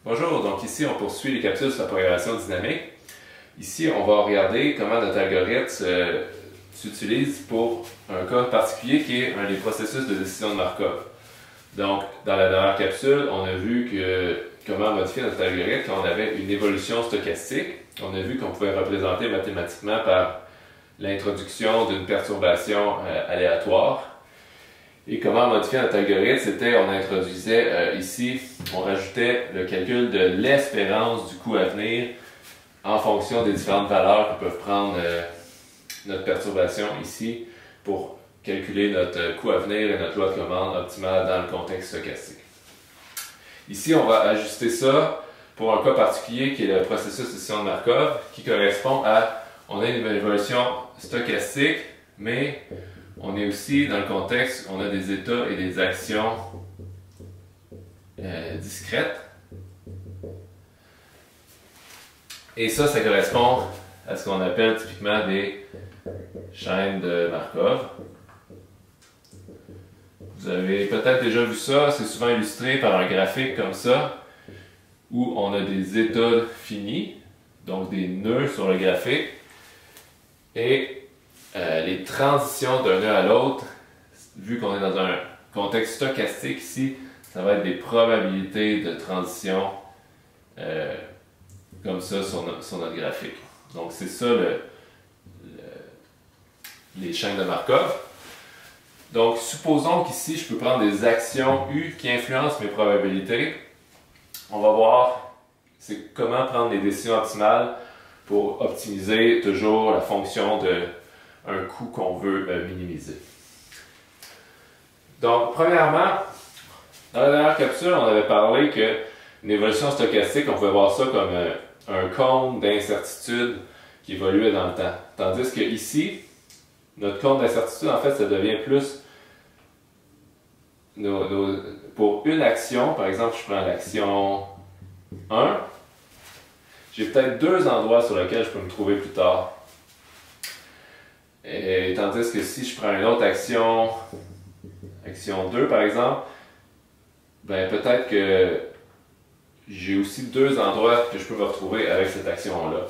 Bonjour, donc ici on poursuit les capsules sur la programmation dynamique. Ici on va regarder comment notre algorithme s'utilise pour un cas particulier qui est un des processus de décision de Markov. Donc dans la dernière capsule, on a vu comment modifier notre algorithme quand on avait une évolution stochastique. On a vu qu'on pouvait représenter mathématiquement par l'introduction d'une perturbation aléatoire. Et comment modifier notre algorithme, c'était on introduisait ici, on rajoutait le calcul de l'espérance du coût à venir en fonction des différentes valeurs que peuvent prendre notre perturbation ici pour calculer notre coût à venir et notre loi de commande optimale dans le contexte stochastique. Ici, on va ajuster ça pour un cas particulier qui est le processus de décision de Markov qui correspond à, on a une évolution stochastique, mais on est aussi dans le contexte, on a des états et des actions discrètes. Et ça correspond à ce qu'on appelle typiquement des chaînes de Markov. Vous avez peut-être déjà vu ça, c'est souvent illustré par un graphique comme ça, où on a des états finis, donc des nœuds sur le graphique, et les transitions d'un nœud à l'autre, vu qu'on est dans un contexte stochastique ici, ça va être des probabilités de transition comme ça sur notre graphique. Donc c'est ça les chaînes de Markov. Donc supposons qu'ici je peux prendre des actions U qui influencent mes probabilités. On va voir comment prendre les décisions optimales pour optimiser toujours la fonction d'un coût qu'on veut minimiser. Donc, premièrement, dans la dernière capsule, on avait parlé qu'une évolution stochastique, on pouvait voir ça comme un cône d'incertitude qui évoluait dans le temps. Tandis que ici, notre cône d'incertitude, en fait, ça devient plus pour une action. Par exemple, je prends l'action 1. J'ai peut-être deux endroits sur lesquels je peux me trouver plus tard. Et tandis que si je prends une autre action 2 par exemple, ben peut-être que j'ai aussi deux endroits que je peux me retrouver avec cette action-là.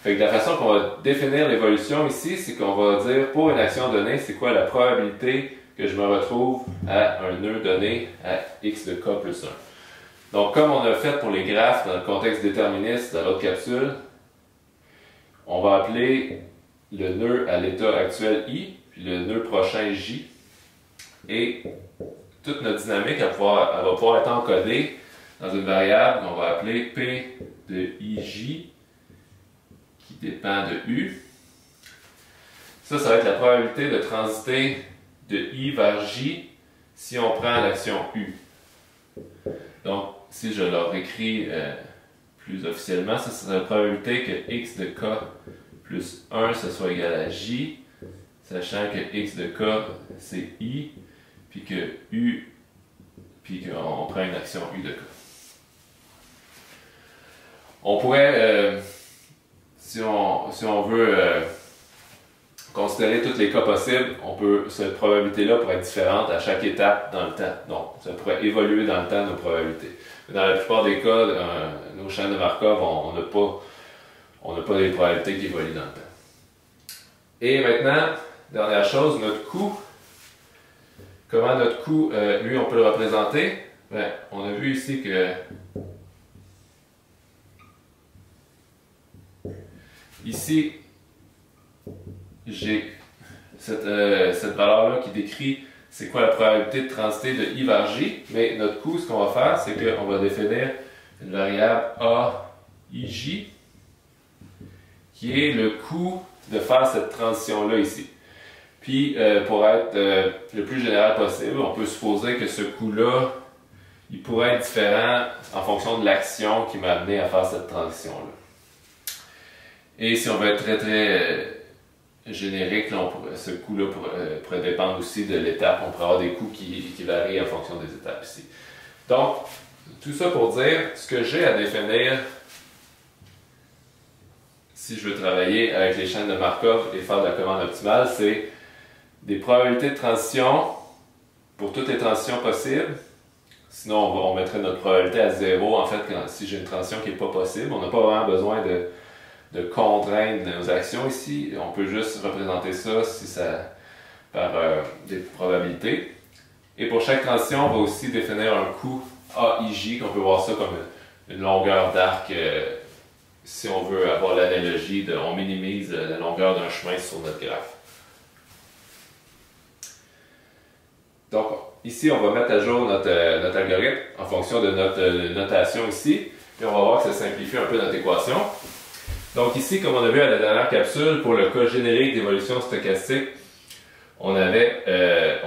Fait que la façon qu'on va définir l'évolution ici, c'est qu'on va dire pour une action donnée, c'est quoi la probabilité que je me retrouve à un nœud donné à x de k plus 1. Donc comme on a fait pour les graphes dans le contexte déterministe dans l'autre capsule, on va appeler le nœud à l'état actuel I, puis le nœud prochain J. Et toute notre dynamique elle va pouvoir être encodée dans une variable qu'on va appeler P de IJ, qui dépend de U. Ça va être la probabilité de transiter de I vers J si on prend l'action U. Donc, si je leur écris plus officiellement, ça serait la probabilité que x de k plus 1, ce soit égal à j, sachant que x de k, c'est i, puis que u, puis qu'on prend une action u de k. On pourrait, si on veut considérer tous les cas possibles, cette probabilité-là pourrait être différente à chaque étape dans le temps. Donc, ça pourrait évoluer dans le temps nos probabilités. Dans la plupart des cas, nos chaînes de Markov, on n'a pas des probabilités qui évoluent dans le temps. Et maintenant, dernière chose, notre coût. Comment notre coût, lui, on peut le représenter? Ben, on a vu ici que ici, j'ai cette valeur-là qui décrit c'est quoi la probabilité de transiter de I vers J, mais notre coût, ce qu'on va faire, c'est qu'on va définir une variable AIJ qui est le coût de faire cette transition-là ici. Puis, pour être le plus général possible, on peut supposer que ce coût-là, il pourrait être différent en fonction de l'action qui m'a amené à faire cette transition-là. Et si on veut être très générique, là, ce coût-là pourrait dépendre aussi de l'étape. On pourrait avoir des coûts qui varient en fonction des étapes ici. Donc, tout ça pour dire, ce que j'ai à définir si je veux travailler avec les chaînes de Markov et faire de la commande optimale, c'est des probabilités de transition pour toutes les transitions possibles, Sinon, on mettrait notre probabilité à 0, en fait, si j'ai une transition qui n'est pas possible. On n'a pas vraiment besoin de contraindre nos actions ici. On peut juste représenter ça si ça par des probabilités. Et pour chaque transition, on va aussi définir un coût AIJ, qu'on peut voir ça comme une longueur d'arc. Si on veut avoir l'analogie on minimise la longueur d'un chemin sur notre graphe. Donc, ici, on va mettre à jour notre algorithme en fonction de notre notation ici. Puis on va voir que ça simplifie un peu notre équation. Donc ici, comme on a vu à la dernière capsule, pour le cas générique d'évolution stochastique, on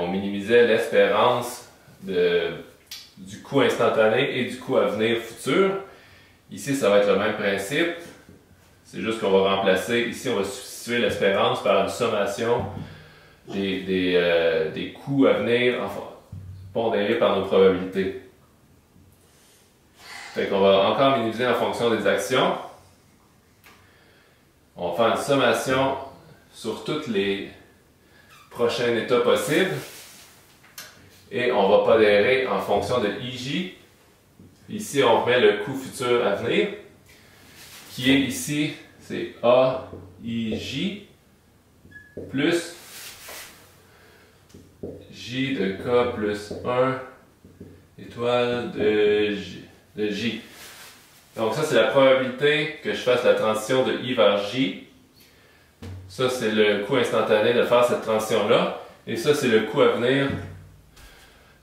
minimisait l'espérance du coût instantané et du coût à venir futur. Ici, ça va être le même principe. C'est juste qu'on va remplacer, ici, on va substituer l'espérance par une sommation des coûts à venir pondérés par nos probabilités. Fait qu'on va encore minimiser en fonction des actions. On va faire une sommation sur tous les prochains états possibles. Et on va pondérer en fonction de IJ. Ici, on remet le coût futur à venir, qui est ici, c'est AIJ plus J de K plus 1 étoile de J. Donc ça, c'est la probabilité que je fasse la transition de I vers J. Ça, c'est le coût instantané de faire cette transition-là. Et ça, c'est le coût à venir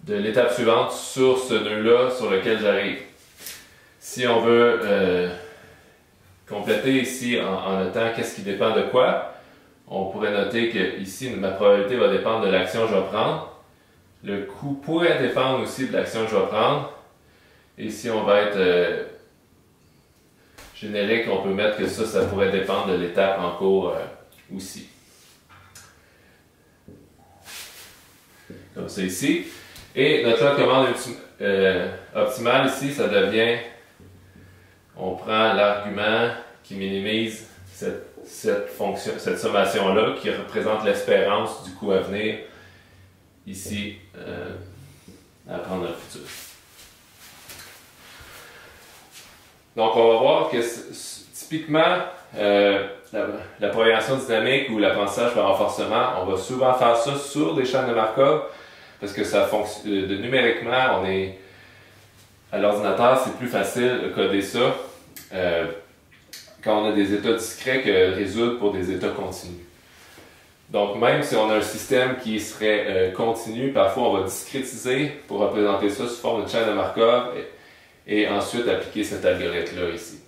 de l'étape suivante sur ce nœud-là sur lequel j'arrive. Si on veut compléter ici en notant qu'est-ce qui dépend de quoi, on pourrait noter que ici, ma probabilité va dépendre de l'action que je vais prendre. Le coût pourrait dépendre aussi de l'action que je vais prendre. Et si on va être générique, on peut mettre que ça pourrait dépendre de l'étape en cours aussi. Comme ça ici. Et notre loi de commande optimale ici, ça devient, on prend l'argument qui minimise cette sommation-là, qui représente l'espérance du coût à venir, ici, à prendre dans le futur. Donc, on va voir que typiquement, la programmation dynamique ou l'apprentissage par renforcement, on va souvent faire ça sur des chaînes de Markov parce que ça fonctionne numériquement, à l'ordinateur, c'est plus facile de coder ça quand on a des états discrets que résoudre pour des états continus. Donc, même si on a un système qui serait continu, parfois on va discrétiser pour représenter ça sous forme de chaîne de Markov et ensuite appliquer cet algorithme-là ici.